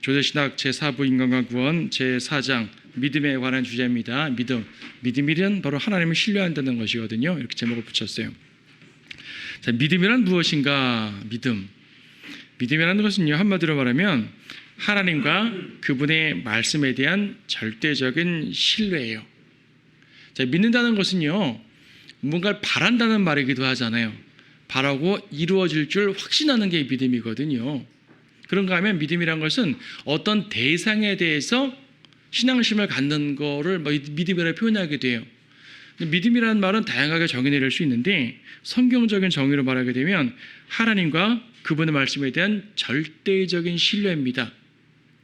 조세신학 제4부 인간과 구원 제4장 믿음에 관한 주제입니다. 믿음이란 바로 하나님을 신뢰한다는 것이거든요. 이렇게 제목을 붙였어요. 자, 믿음이란 무엇인가? 믿음이라는 것은요, 한마디로 말하면 하나님과 그분의 말씀에 대한 절대적인 신뢰예요. 자, 믿는다는 것은요, 뭔가를 바란다는 말이기도 하잖아요. 바라고 이루어질 줄 확신하는 게 믿음이거든요. 그런가 하면 믿음이란 것은 어떤 대상에 대해서 신앙심을 갖는 거를 믿음이라고 표현하게 돼요. 믿음이라는 말은 다양하게 정의 내릴 수 있는데 성경적인 정의로 말하게 되면 하나님과 그분의 말씀에 대한 절대적인 신뢰입니다.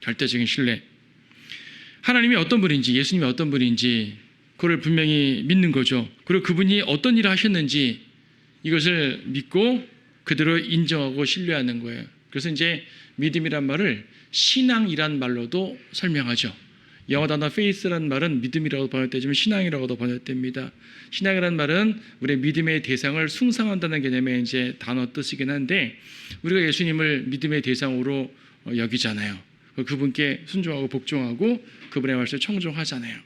절대적인 신뢰. 하나님이 어떤 분인지, 예수님이 어떤 분인지 그걸 분명히 믿는 거죠. 그리고 그분이 어떤 일을 하셨는지 이것을 믿고 그대로 인정하고 신뢰하는 거예요. 그래서 이제 믿음이란 말을 신앙이란 말로도 설명하죠. 영어 단어 faith란 말은 믿음이라고 번역되지만 신앙이라고도 번역됩니다. 신앙이란 말은 우리의 믿음의 대상을 숭상한다는 개념의 이제 단어 뜻이긴 한데 우리가 예수님을 믿음의 대상으로 여기잖아요. 그분께 순종하고 복종하고 그분의 말씀에 청종하잖아요.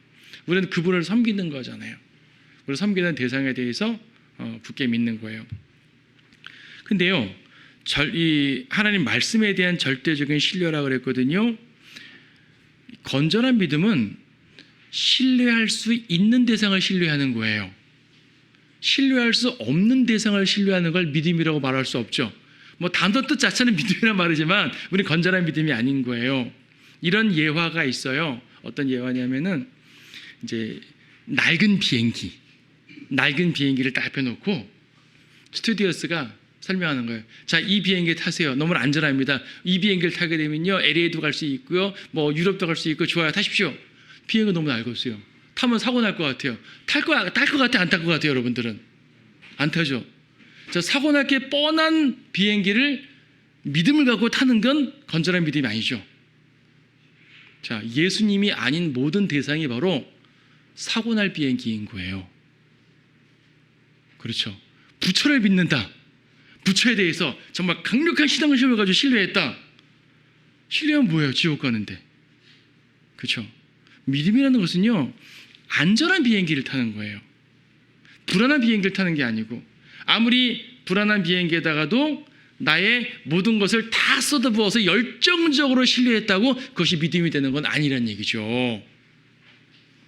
우리는 그분을 섬기는 거잖아요. 우리를 섬기는 대상에 대해서 굳게 믿는 거예요. 근데요, 이 하나님 말씀에 대한 절대적인 신뢰라고 그랬거든요. 건전한 믿음은 신뢰할 수 있는 대상을 신뢰하는 거예요. 신뢰할 수 없는 대상을 신뢰하는 걸 믿음이라고 말할 수 없죠. 뭐 단어 뜻 자체는 믿음이란 말이지만 우리는 건전한 믿음이 아닌 거예요. 이런 예화가 있어요. 어떤 예화냐면은 이제 낡은 비행기를 딱 앞에 놓고 스튜디오스가 설명하는 거예요. 자, 이 비행기 타세요. 너무 안전합니다. 이 비행기를 타게 되면요, LA도 갈 수 있고요, 뭐 유럽도 갈 수 있고 좋아요. 타십시오. 비행기 너무 낡았어요. 타면 사고 날 것 같아요. 탈 것 같아, 안 탈 것 같아요, 여러분들은? 안 타죠. 자, 사고 날 게 뻔한 비행기를 믿음을 갖고 타는 건 건전한 믿음이 아니죠. 자, 예수님이 아닌 모든 대상이 바로 사고 날 비행기인 거예요. 그렇죠. 부처를 믿는다. 부처에 대해서 정말 강력한 신앙을 심어가지고 신뢰했다. 신뢰하면 뭐예요? 지옥 가는데. 그렇죠. 믿음이라는 것은요, 안전한 비행기를 타는 거예요. 불안한 비행기를 타는 게 아니고, 아무리 불안한 비행기에다가도 나의 모든 것을 다 쏟아부어서 열정적으로 신뢰했다고 그것이 믿음이 되는 건 아니란 얘기죠.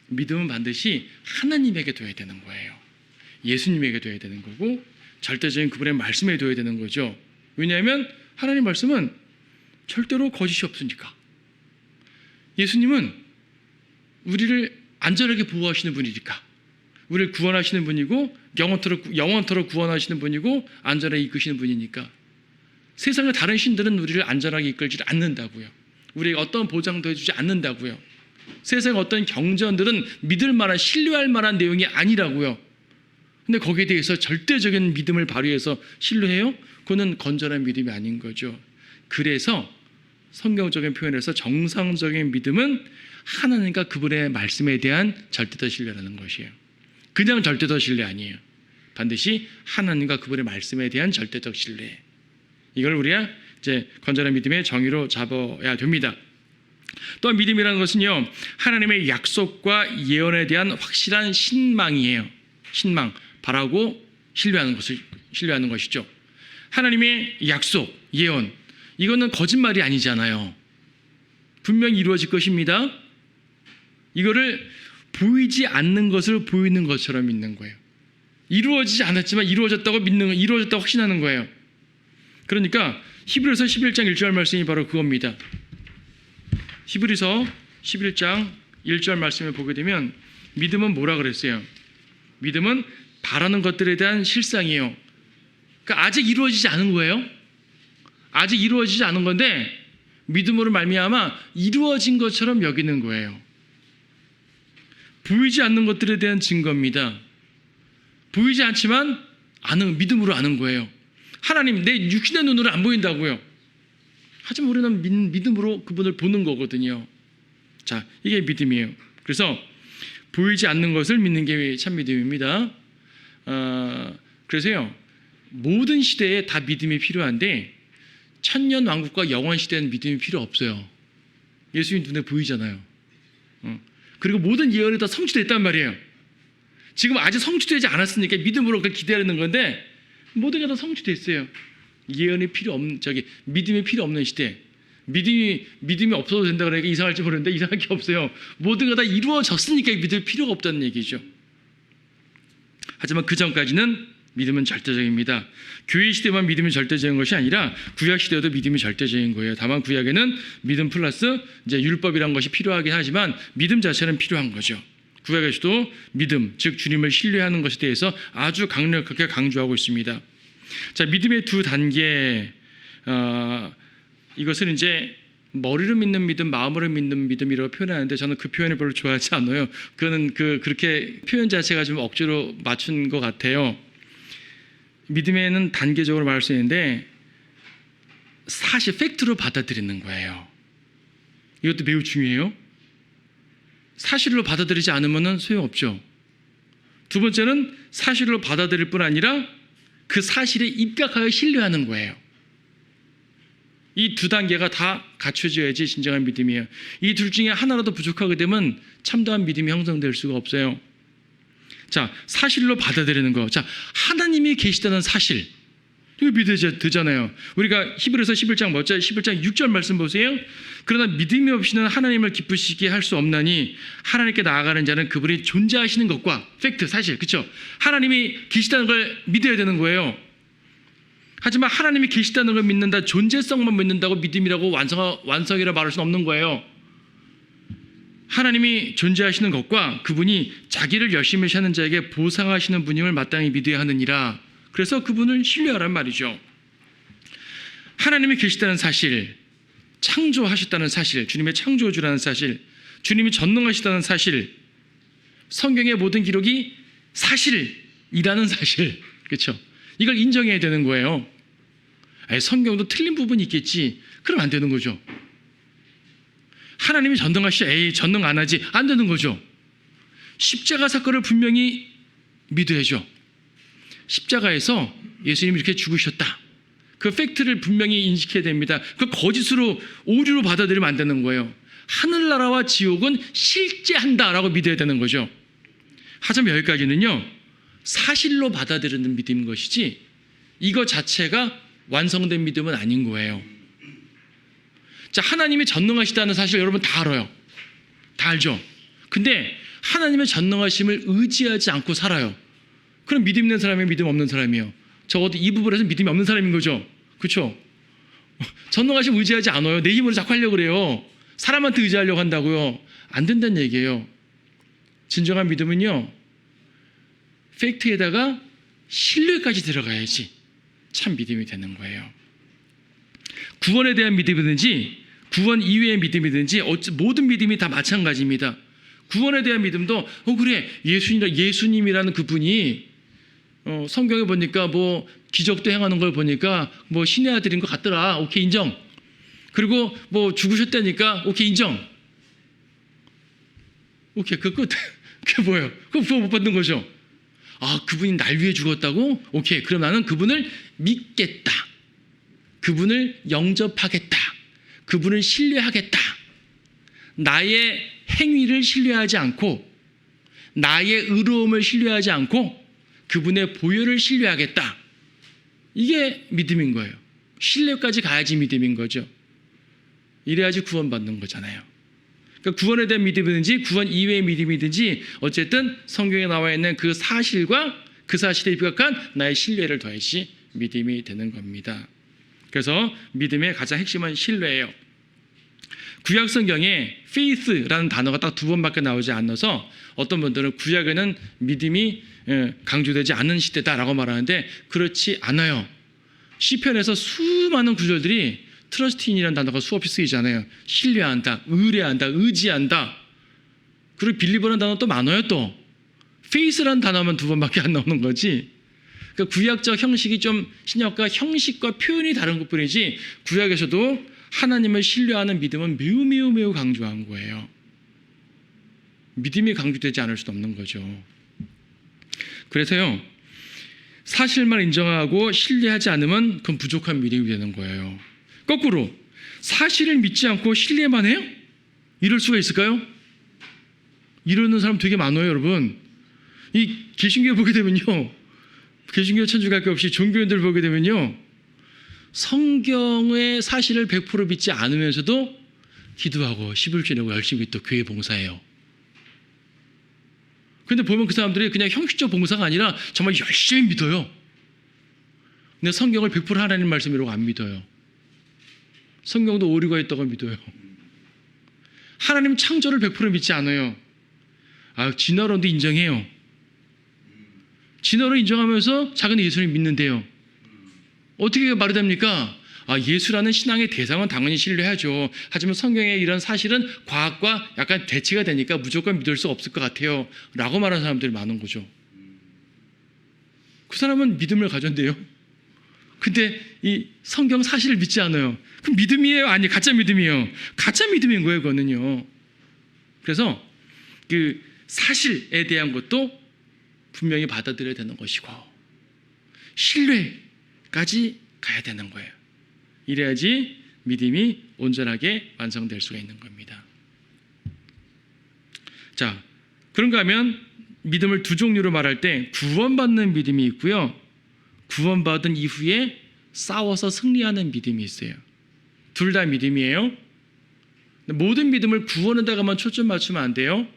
믿음은 반드시 하나님에게 둬야 되는 거예요. 예수님에게 둬야 되는 거고 절대적인 그분의 말씀에 둬야 되는 거죠. 왜냐하면 하나님 말씀은 절대로 거짓이 없으니까. 예수님은 우리를 안전하게 보호하시는 분이니까. 우리를 구원하시는 분이고 영원토록 구원하시는 분이고 안전하게 이끄시는 분이니까. 세상의 다른 신들은 우리를 안전하게 이끌지 않는다고요. 우리에게 어떤 보장도 해주지 않는다고요. 세상의 어떤 경전들은 믿을 만한, 신뢰할 만한 내용이 아니라고요. 근데 거기에 대해서 절대적인 믿음을 발휘해서 신뢰해요? 그거는 건전한 믿음이 아닌 거죠. 그래서 성경적인 표현에서 정상적인 믿음은 하나님과 그분의 말씀에 대한 절대적 신뢰라는 것이에요. 그냥 절대적 신뢰 아니에요. 반드시 하나님과 그분의 말씀에 대한 절대적 신뢰. 이걸 우리가 이제 건전한 믿음의 정의로 잡아야 됩니다. 또한 믿음이라는 것은요, 하나님의 약속과 예언에 대한 확실한 신망이에요. 신망, 바라고 신뢰하는 것이죠. 하나님의 약속, 예언, 이거는 거짓말이 아니잖아요. 분명히 이루어질 것입니다. 이거를 보이지 않는 것을 보이는 것처럼 믿는 거예요. 이루어지지 않았지만 이루어졌다고 확신하는 거예요. 그러니까 히브리서 11장 1절 말씀이 바로 그겁니다. 히브리서 11장 1절 말씀을 보게 되면 믿음은 뭐라 그랬어요? 믿음은 바라는 것들에 대한 실상이에요. 그러니까 아직 이루어지지 않은 거예요. 아직 이루어지지 않은 건데 믿음으로 말미암아 이루어진 것처럼 여기는 거예요. 보이지 않는 것들에 대한 증거입니다. 보이지 않지만 믿음으로 아는 거예요. 하나님, 내 육신의 눈으로 안 보인다고요. 하지만 우리는 믿음으로 그분을 보는 거거든요. 자, 이게 믿음이에요. 그래서 보이지 않는 것을 믿는 게 참 믿음입니다. 그래서요, 모든 시대에 다 믿음이 필요한데 천년 왕국과 영원 시대는 믿음이 필요 없어요. 예수님 눈에 보이잖아요. 그리고 모든 예언이 다 성취됐단 말이에요. 지금 아직 성취되지 않았으니까 믿음으로 그걸 기대하는 건데 모든 게 다 성취됐어요. 예언이 필요 없는 믿음이 필요 없는 시대. 믿음이 없어도 된다 그러니까 이상할지 모르는데 이상할 게 없어요. 모든 게 다 이루어졌으니까 믿을 필요가 없다는 얘기죠. 하지만 그 전까지는 믿음은 절대적입니다. 교회 시대만 믿음이 절대적인 것이 아니라 구약 시대에도 믿음이 절대적인 거예요. 다만 구약에는 믿음 플러스 이제 율법이란 것이 필요하긴 하지만 믿음 자체는 필요한 거죠. 구약에서도 믿음, 즉 주님을 신뢰하는 것에 대해서 아주 강력하게 강조하고 있습니다. 자, 믿음의 두 단계, 이것을 이제 머리로 믿는 믿음, 마음으로 믿는 믿음이라고 표현하는데 저는 그 표현을 별로 좋아하지 않아요. 그거는 그렇게 표현 자체가 좀 억지로 맞춘 것 같아요. 믿음에는 단계적으로 말할 수 있는데 사실 팩트로 받아들이는 거예요. 이것도 매우 중요해요. 사실로 받아들이지 않으면 소용없죠. 두 번째는 사실로 받아들일 뿐 아니라 그 사실에 입각하여 신뢰하는 거예요. 이 두 단계가 다 갖춰져야지 진정한 믿음이에요. 이 둘 중에 하나라도 부족하게 되면 참다한 믿음이 형성될 수가 없어요. 자, 사실로 받아들이는 거. 자, 하나님이 계시다는 사실. 이거 믿어야 되잖아요. 우리가 히브리서 11장 6절 말씀 보세요. 그러나 믿음이 없이는 하나님을 기쁘시게 할 수 없나니 하나님께 나아가는 자는 그분이 존재하시는 것과 팩트, 사실, 그렇죠? 하나님이 계시다는 걸 믿어야 되는 거예요. 하지만 하나님이 계시다는 걸 믿는다, 존재성만 믿는다고 믿음이라고 완성이라 말할 수는 없는 거예요. 하나님이 존재하시는 것과 그분이 자기를 열심히 사는 자에게 보상하시는 분임을 마땅히 믿어야 하느니라. 그래서 그분을 신뢰하란 말이죠. 하나님이 계시다는 사실, 창조하셨다는 사실, 주님의 창조주라는 사실, 주님이 전능하시다는 사실, 성경의 모든 기록이 사실이라는 사실, 그렇죠? 이걸 인정해야 되는 거예요. 성경도 틀린 부분이 있겠지. 그럼 안 되는 거죠. 하나님이 전능하시죠. 전능 안 하지. 안 되는 거죠. 십자가 사건을 분명히 믿어야죠. 십자가에서 예수님이 이렇게 죽으셨다. 그 팩트를 분명히 인식해야 됩니다. 그 거짓으로 오류로 받아들이면 안 되는 거예요. 하늘나라와 지옥은 실제한다라고 믿어야 되는 거죠. 하지만 여기까지는요, 사실로 받아들이는 믿음인 것이지 이거 자체가 완성된 믿음은 아닌 거예요. 자, 하나님이 전능하시다는 사실 여러분 다 알아요. 다 알죠? 근데 하나님의 전능하심을 의지하지 않고 살아요. 그럼 믿음 있는 사람이 믿음 없는 사람이에요. 적어도 이 부분에서 믿음이 없는 사람인 거죠. 그렇죠? 전능하심 의지하지 않아요. 내 힘으로 자꾸 하려고 그래요. 사람한테 의지하려고 한다고요. 안 된다는 얘기예요. 진정한 믿음은요, 팩트에다가 신뢰까지 들어가야지 참 믿음이 되는 거예요. 구원에 대한 믿음이든지 구원 이외의 믿음이든지 모든 믿음이 다 마찬가지입니다. 구원에 대한 믿음도 그래, 예수님이라는 그분이 성경에 보니까 뭐 기적도 행하는 걸 보니까 뭐 신의 아들인 것 같더라. 오케이, 인정. 그리고 뭐 죽으셨다니까 오케이, 인정. 오케이, 그 끝. 그게 뭐예요? 그거 구원 못 받는 거죠. 아, 그분이 날 위해 죽었다고? 오케이, 그럼 나는 그분을 믿겠다. 그분을 영접하겠다. 그분을 신뢰하겠다. 나의 행위를 신뢰하지 않고 나의 의로움을 신뢰하지 않고 그분의 보혈을 신뢰하겠다. 이게 믿음인 거예요. 신뢰까지 가야지 믿음인 거죠. 이래야지 구원받는 거잖아요. 그러니까 구원에 대한 믿음이든지 구원 이외의 믿음이든지 어쨌든 성경에 나와 있는 그 사실과 그 사실에 입각한 나의 신뢰를 더해야지 믿음이 되는 겁니다. 그래서 믿음의 가장 핵심은 신뢰예요. 구약 성경에 faith라는 단어가 딱 2번밖에 나오지 않아서 어떤 분들은 구약에는 믿음이 강조되지 않는 시대다라고 말하는데 그렇지 않아요. 시편에서 수많은 구절들이 트러스트인이라는 단어가 수없이 쓰이잖아요. 신뢰한다, 의뢰한다, 의지한다. 그리고 빌리버라는 단어 또 많아요. 또 faith라는 단어만 2번밖에 안 나오는 거지. 그러니까 구약적 형식이 좀 신약과 형식과 표현이 다른 것뿐이지 구약에서도 하나님을 신뢰하는 믿음은 매우 강조한 거예요. 믿음이 강조되지 않을 수도 없는 거죠. 그래서요, 사실만 인정하고 신뢰하지 않으면 그건 부족한 믿음이 되는 거예요. 거꾸로 사실을 믿지 않고 신뢰만 해요? 이럴 수가 있을까요? 이러는 사람 되게 많아요, 여러분. 이 개신교에 보게 되면요, 개신교 천주교 없이 종교인들 보게 되면요, 성경의 사실을 100% 믿지 않으면서도 기도하고 10을 지내고 열심히 또 교회 봉사해요. 근데 보면 그 사람들이 그냥 형식적 봉사가 아니라 정말 열심히 믿어요. 근데 성경을 100% 하나님 말씀이라고 안 믿어요. 성경도 오류가 있다고 믿어요. 하나님 창조를 100% 믿지 않아요. 진화론도 인정해요. 진화론 인정하면서 작은 예수를 믿는데요. 어떻게 말이 됩니까? 예수라는 신앙의 대상은 당연히 신뢰하죠. 하지만 성경의 이런 사실은 과학과 약간 대치가 되니까 무조건 믿을 수 없을 것 같아요. 라고 말하는 사람들이 많은 거죠. 그 사람은 믿음을 가졌는데요. 근데 이 성경 사실을 믿지 않아요. 그럼 믿음이에요? 아니, 가짜 믿음이에요. 가짜 믿음인 거예요, 그거는요. 그래서 그 사실에 대한 것도 분명히 받아들여야 되는 것이고, 신뢰까지 가야 되는 거예요. 이래야지 믿음이 온전하게 완성될 수가 있는 겁니다. 자, 그런가 하면 믿음을 두 종류로 말할 때 구원받는 믿음이 있고요, 구원받은 이후에 싸워서 승리하는 믿음이 있어요. 둘 다 믿음이에요. 모든 믿음을 구원에다가만 초점 맞추면 안 돼요.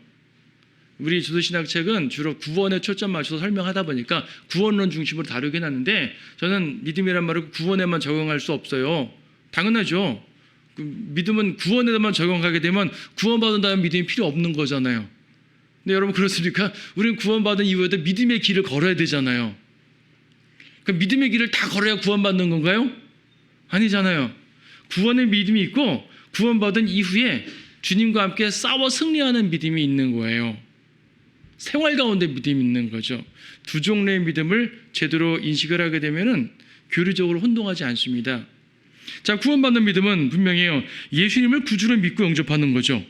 우리 주도신학책은 주로 구원에 초점 맞춰서 설명하다 보니까 구원론 중심으로 다루긴 하는데, 저는 믿음이란 말을 구원에만 적용할 수 없어요. 당연하죠. 믿음은 구원에만 적용하게 되면 구원받는다는 믿음이 필요 없는 거잖아요. 근데 여러분, 그렇습니까? 우리는 구원받은 이후에도 믿음의 길을 걸어야 되잖아요. 그럼 믿음의 길을 다 걸어야 구원받는 건가요? 아니잖아요. 구원의 믿음이 있고 구원받은 이후에 주님과 함께 싸워 승리하는 믿음이 있는 거예요. 생활 가운데 믿음이 있는 거죠. 두 종류의 믿음을 제대로 인식을 하게 되면은 교리적으로 혼동하지 않습니다. 자, 구원받는 믿음은 분명해요. 예수님을 구주로 믿고 영접하는 거죠.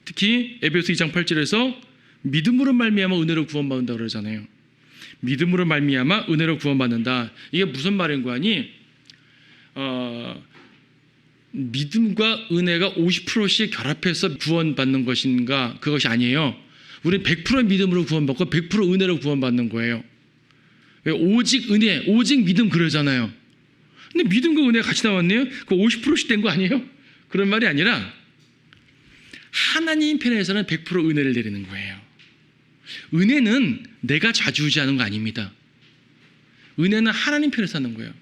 특히 에베소 2장 8절에서 믿음으로 말미암아 은혜로 구원받는다 그러잖아요. 믿음으로 말미암아 은혜로 구원받는다. 이게 무슨 말인가 하니, 믿음과 은혜가 50%씩 결합해서 구원받는 것인가? 그것이 아니에요. 우리는 100% 믿음으로 구원받고 100% 은혜로 구원받는 거예요. 오직 은혜, 오직 믿음 그러잖아요. 근데 믿음과 은혜가 같이 나왔네요? 그 50%씩 된 거 아니에요? 그런 말이 아니라 하나님 편에서는 100% 은혜를 내리는 거예요. 은혜는 내가 좌지우지하는 거 아닙니다. 은혜는 하나님 편에서 하는 거예요.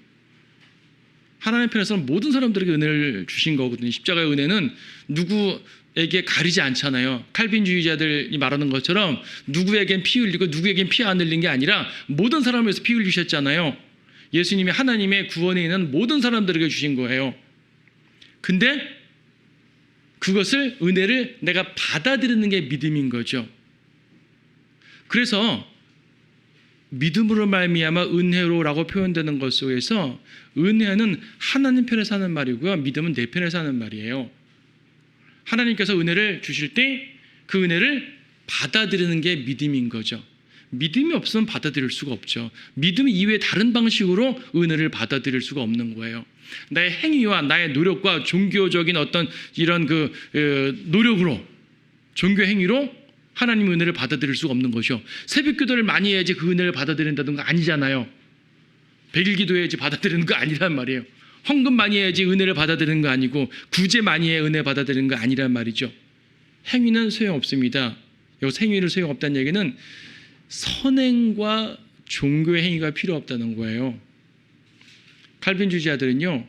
하나님 편에서는 모든 사람들에게 은혜를 주신 거거든요. 십자가의 은혜는 누구에게 가리지 않잖아요. 칼빈주의자들이 말하는 것처럼 누구에겐 피 흘리고 누구에겐 피 안 흘린 게 아니라 모든 사람을 위해서 피 흘리셨잖아요. 예수님이 하나님의 구원에 있는 모든 사람들에게 주신 거예요. 근데 그것을, 은혜를 내가 받아들이는 게 믿음인 거죠. 그래서 믿음으로 말미암아 은혜로라고 표현되는 것 속에서 은혜는 하나님 편에서 하는 말이고요, 믿음은 내 편에서 하는 말이에요. 하나님께서 은혜를 주실 때 그 은혜를 받아들이는 게 믿음인 거죠. 믿음이 없으면 받아들일 수가 없죠. 믿음 이외에 다른 방식으로 은혜를 받아들일 수가 없는 거예요. 나의 행위와 나의 노력과 종교적인 어떤 이런 노력으로, 종교 행위로 하나님의 은혜를 받아들일 수가 없는 것이요. 새벽 기도를 많이 해야지 그 은혜를 받아들인다는 거 아니잖아요. 100일 기도해야지 받아들이는 거 아니란 말이에요. 헌금 많이 해야지 은혜를 받아들이는 거 아니고, 구제 많이 해야 은혜 받아들이는 거 아니란 말이죠. 행위는 소용없습니다. 여기서 행위를 소용없다는 얘기는 선행과 종교의 행위가 필요 없다는 거예요. 칼빈주의자들은요,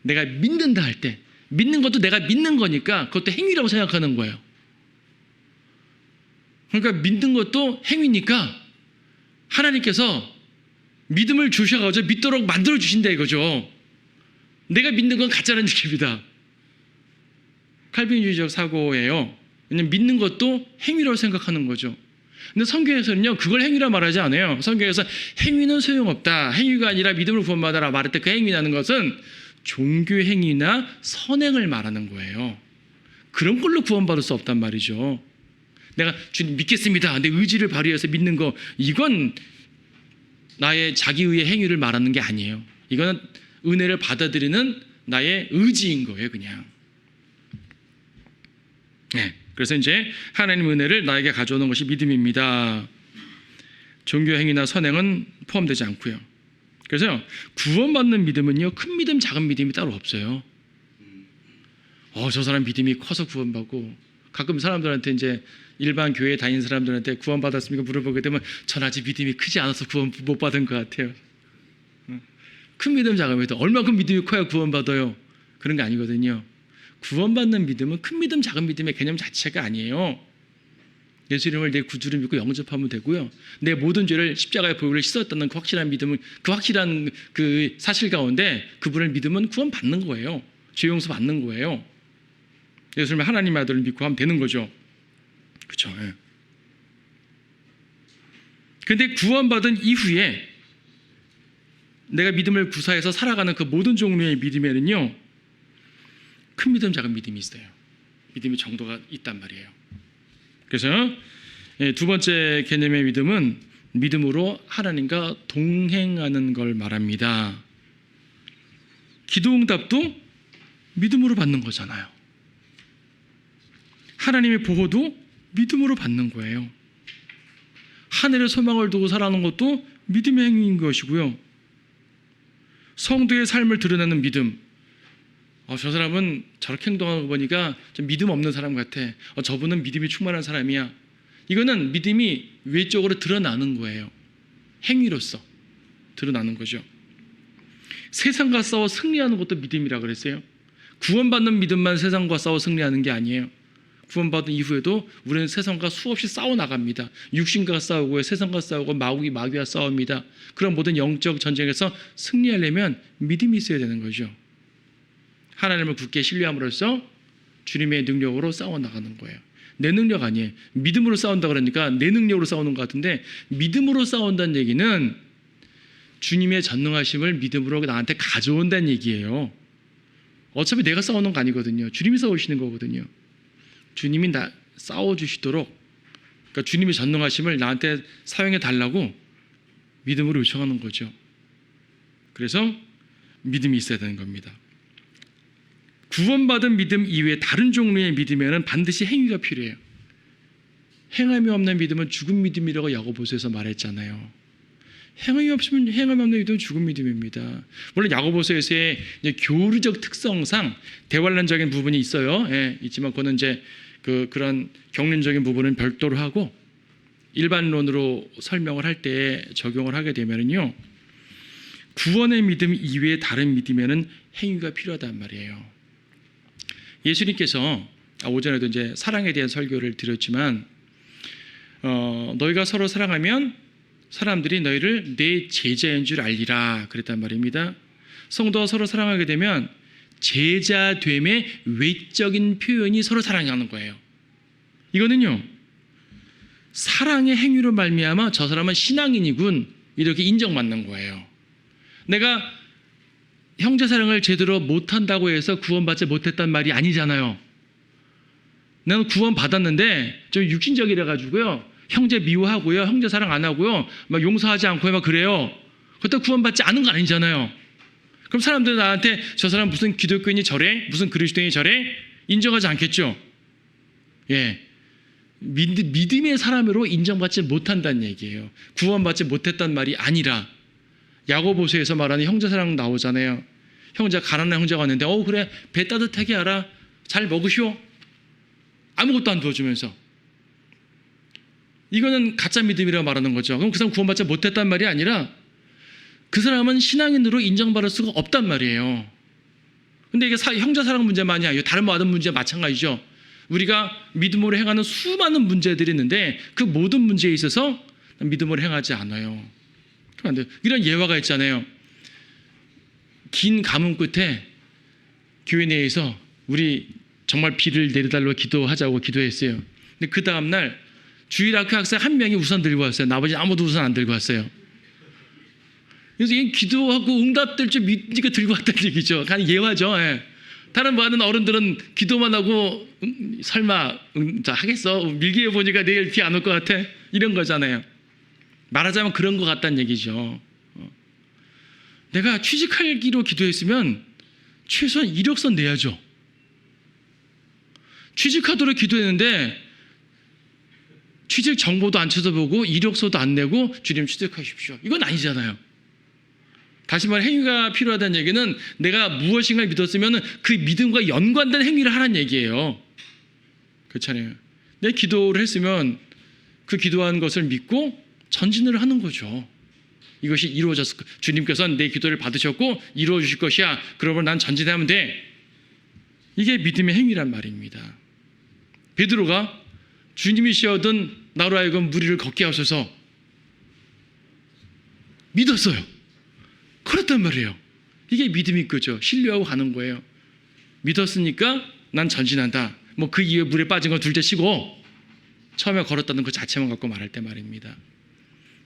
내가 믿는다 할 때, 믿는 것도 내가 믿는 거니까 그것도 행위라고 생각하는 거예요. 그러니까 믿는 것도 행위니까 하나님께서 믿음을 주셔가지고 믿도록 만들어 주신다 이거죠. 내가 믿는 건 가짜라는 얘기입니다. 칼빈주의적 사고예요. 왜냐하면 믿는 것도 행위라고 생각하는 거죠. 근데 성경에서는요, 그걸 행위라 말하지 않아요. 성경에서 행위는 소용없다, 행위가 아니라 믿음을 구원받아라 말할 때 그 행위라는 것은 종교 행위나 선행을 말하는 거예요. 그런 걸로 구원받을 수 없단 말이죠. 내가 주님 믿겠습니다, 내 의지를 발휘해서 믿는 거, 이건 나의 자기의의 행위를 말하는 게 아니에요. 이거는 은혜를 받아들이는 나의 의지인 거예요, 그냥. 그래서 이제 하나님의 은혜를 나에게 가져오는 것이 믿음입니다. 종교 행위나 선행은 포함되지 않고요. 그래서 구원받는 믿음은요, 큰 믿음, 작은 믿음이 따로 없어요. 저 사람 믿음이 커서 구원받고, 가끔 사람들한테 이제 일반 교회에 다니는 사람들한테 구원받았습니까 물어보게 되면 전 아직 믿음이 크지 않아서 구원 못 받은 것 같아요. 큰 믿음, 작은 믿음, 얼마큼 믿음이 커야 구원받아요? 그런 게 아니거든요. 구원받는 믿음은 큰 믿음, 작은 믿음의 개념 자체가 아니에요. 예수 이름을 내 구주를 믿고 영접하면 되고요. 내 모든 죄를 십자가의 보혈을 씻었다는 그 확실한 믿음은, 그 확실한 그 사실 가운데 그분을 믿으면 구원받는 거예요. 죄 용서 받는 거예요. 예수님을 하나님의 아들을 믿고 하면 되는 거죠. 그렇죠. 그런데 구원받은 이후에 내가 믿음을 구사해서 살아가는 그 모든 종류의 믿음에는요, 큰 믿음, 작은 믿음이 있어요. 믿음의 정도가 있단 말이에요. 그래서 두 번째 개념의 믿음은 믿음으로 하나님과 동행하는 걸 말합니다. 기도응답도 믿음으로 받는 거잖아요. 하나님의 보호도 믿음으로 받는 거예요. 하늘의 소망을 두고 살아가는 것도 믿음의 행위인 것이고요. 성도의 삶을 드러내는 믿음. 저 사람은 저렇게 행동하는 거 보니까 좀 믿음 없는 사람 같아. 저분은 믿음이 충만한 사람이야. 이거는 믿음이 외적으로 드러나는 거예요. 행위로서 드러나는 거죠. 세상과 싸워 승리하는 것도 믿음이라 그랬어요. 구원받는 믿음만 세상과 싸워 승리하는 게 아니에요. 구원받은 이후에도 우리는 세상과 수없이 싸워 나갑니다. 육신과 싸우고요, 세상과 싸우고, 마귀와 싸웁니다. 그런 모든 영적 전쟁에서 승리하려면 믿음이 있어야 되는 거죠. 하나님을 굳게 신뢰함으로써 주님의 능력으로 싸워 나가는 거예요. 내 능력 아니에요. 믿음으로 싸운다 그러니까 내 능력으로 싸우는 것 같은데, 믿음으로 싸운다는 얘기는 주님의 전능하심을 믿음으로 나한테 가져온다는 얘기예요. 어차피 내가 싸우는 거 아니거든요. 주님이 싸우시는 거거든요. 주님이 나 싸워주시도록, 그러니까 주님의 전능하심을 나한테 사용해 달라고 믿음으로 요청하는 거죠. 그래서 믿음이 있어야 되는 겁니다. 구원받은 믿음 이외에 다른 종류의 믿음에는 반드시 행위가 필요해요. 행함이 없는 믿음은 죽은 믿음이라고 야고보서에서 말했잖아요. 행함이 없는 믿음은 죽은 믿음입니다. 물론 야고보서에서의 교리적 특성상 대환란적인 부분이 있어요. 있지만 그거는 이제 그런 경륜적인 부분은 별도로 하고, 일반론으로 설명을 할 때 적용을 하게 되면요, 구원의 믿음 이외에 다른 믿음에는 행위가 필요하단 말이에요. 예수님께서 오전에도 이제 사랑에 대한 설교를 드렸지만, 너희가 서로 사랑하면 사람들이 너희를 내 제자인 줄 알리라 그랬단 말입니다. 성도가 서로 사랑하게 되면 제자됨의 외적인 표현이 서로 사랑하는 거예요. 이거는요, 사랑의 행위로 말미암아 저 사람은 신앙인이군 이렇게 인정받는 거예요. 내가 형제 사랑을 제대로 못한다고 해서 구원받지 못했단 말이 아니잖아요. 나는 구원받았는데 좀 육신적이라 가지고요, 형제 미워하고요, 형제 사랑 안 하고요, 막 용서하지 않고요, 막 그래요. 그것도 구원받지 않은 거 아니잖아요. 그럼 사람들은 나한테 저 사람 무슨 기독교인이 저래? 무슨 그리스도인이 저래? 인정하지 않겠죠. 믿음의 사람으로 인정받지 못한다는 얘기예요. 구원받지 못했단 말이 아니라, 야고보서에서 말하는 형제사랑 나오잖아요. 형제, 가난한 형제가 왔는데 그래, 배 따뜻하게 하라, 잘 먹으시오, 아무것도 안 도와주면서. 이거는 가짜 믿음이라고 말하는 거죠. 그럼 그 사람 구원받지 못했단 말이 아니라 그 사람은 신앙인으로 인정받을 수가 없단 말이에요. 근데 이게 형제사랑 문제만이 아니에요. 다른 모든 문제와 마찬가지죠. 우리가 믿음으로 행하는 수많은 문제들이 있는데 그 모든 문제에 있어서 믿음으로 행하지 않아요. 그럼 안 돼요. 이런 예화가 있잖아요. 긴 가뭄 끝에 교회 내에서 우리 정말 비를 내려달라고 기도하자고 기도했어요. 근데 그 다음날 주일학교 학생 한 명이 우산 들고 왔어요. 나머지 아무도 우산 안 들고 왔어요. 그래서 기도하고 응답될 줄 믿으니까 들고 왔다는 얘기죠. 그냥 예화죠. 다른 많은 어른들은 기도만 하고 설마 하겠어? 밀기해 보니까 내일 비 안 올 것 같아? 이런 거잖아요. 말하자면 그런 것 같다는 얘기죠. 내가 취직하기로 기도했으면 최소한 이력서 내야죠. 취직하도록 기도했는데 취직 정보도 안 찾아보고 이력서도 안 내고 주님 취직하십시오. 이건 아니잖아요. 다시 말해 행위가 필요하다는 얘기는 내가 무엇인가를 믿었으면 그 믿음과 연관된 행위를 하라는 얘기예요. 그렇잖아요. 내 기도를 했으면 그 기도한 것을 믿고 전진을 하는 거죠. 이것이 이루어졌을 거. 주님께서는 내 기도를 받으셨고 이루어 주실 것이야. 그러면 난 전진하면 돼. 이게 믿음의 행위란 말입니다. 베드로가 주님이 시어든 나로 하여금 무리를 걷게 하소서 믿었어요. 그렇단 말이에요. 이게 믿음이 거죠. 신뢰하고 가는 거예요. 믿었으니까 난 전진한다. 뭐 그 이후에 물에 빠진 건 둘째 치고 처음에 걸었다는 그 자체만 갖고 말할 때 말입니다.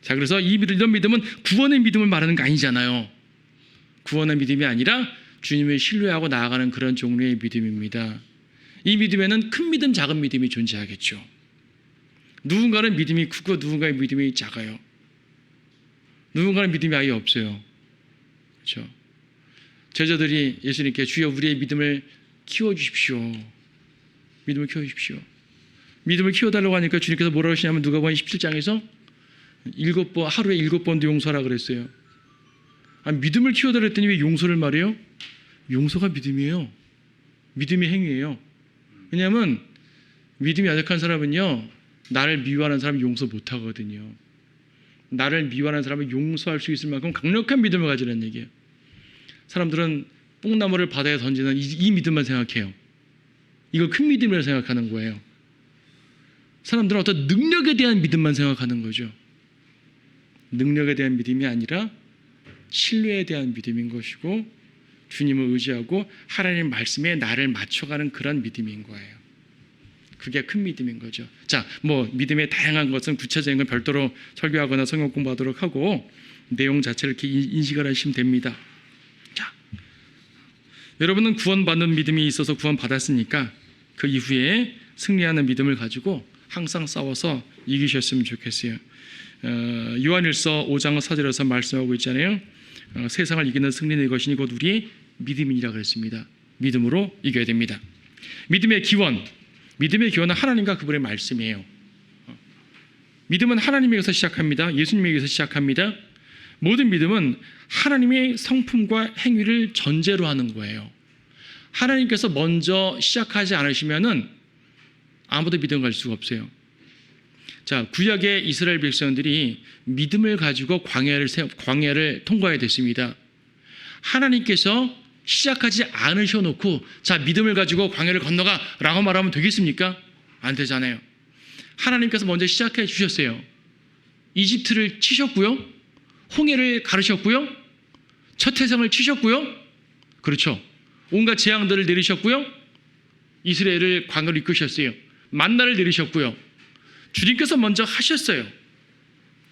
자, 그래서 이런 믿음은 구원의 믿음을 말하는 거 아니잖아요. 구원의 믿음이 아니라 주님을 신뢰하고 나아가는 그런 종류의 믿음입니다. 이 믿음에는 큰 믿음, 작은 믿음이 존재하겠죠. 누군가는 믿음이 크고 누군가의 믿음이 작아요. 누군가는 믿음이 아예 없어요. 그렇죠? 제자들이 예수님께 주여 우리의 믿음을 키워주십시오. 믿음을 키워주십시오. 믿음을 키워달라고 하니까 주님께서 뭐라고 하시냐면 누가복음 17장에서 하루에 7번도 용서하라 그랬어요. 믿음을 키워달라 했더니 왜 용서를 말해요? 용서가 믿음이에요. 믿음이 행위예요. 왜냐하면 믿음이 약한 사람은요, 나를 미워하는 사람 용서 못하거든요. 나를 미워하는 사람을 용서할 수 있을 만큼 강력한 믿음을 가지라는 얘기예요. 사람들은 뽕나무를 바다에 던지는 이 믿음만 생각해요. 이걸 큰 믿음이라고 생각하는 거예요. 사람들은 어떤 능력에 대한 믿음만 생각하는 거죠. 능력에 대한 믿음이 아니라 신뢰에 대한 믿음인 것이고 주님을 의지하고 하나님 말씀에 나를 맞춰가는 그런 믿음인 거예요. 그게 큰 믿음인 거죠. 자, 뭐 믿음의 다양한 것은 구체적인 건 별도로 설교하거나 성경 공부하도록 하고 내용 자체를 이렇게 인식을 하시면 됩니다. 자, 여러분은 구원받는 믿음이 있어서 구원받았으니까 그 이후에 승리하는 믿음을 가지고 항상 싸워서 이기셨으면 좋겠어요. 요한일서 5장 4절에서 말씀하고 있잖아요. 세상을 이기는 승리는 이것이니 곧 우리의 믿음이라 그랬습니다. 믿음으로 이겨야 됩니다. 믿음의 기원은 하나님과 그분의 말씀이에요. 믿음은 하나님에게서 시작합니다. 예수님에게서 시작합니다. 모든 믿음은 하나님의 성품과 행위를 전제로 하는 거예요. 하나님께서 먼저 시작하지 않으시면은 아무도 믿음 가질 수가 없어요. 자, 구약의 이스라엘 백성들이 믿음을 가지고 광야를 통과해야 됐습니다. 하나님께서 시작하지 않으셔놓고 자, 믿음을 가지고 광야를 건너가 라고 말하면 되겠습니까? 안 되잖아요. 하나님께서 먼저 시작해 주셨어요. 이집트를 치셨고요. 홍해를 가르셨고요. 첫 태생을 치셨고요. 그렇죠. 온갖 재앙들을 내리셨고요. 이스라엘을 광야로 이끄셨어요. 만나를 내리셨고요. 주님께서 먼저 하셨어요.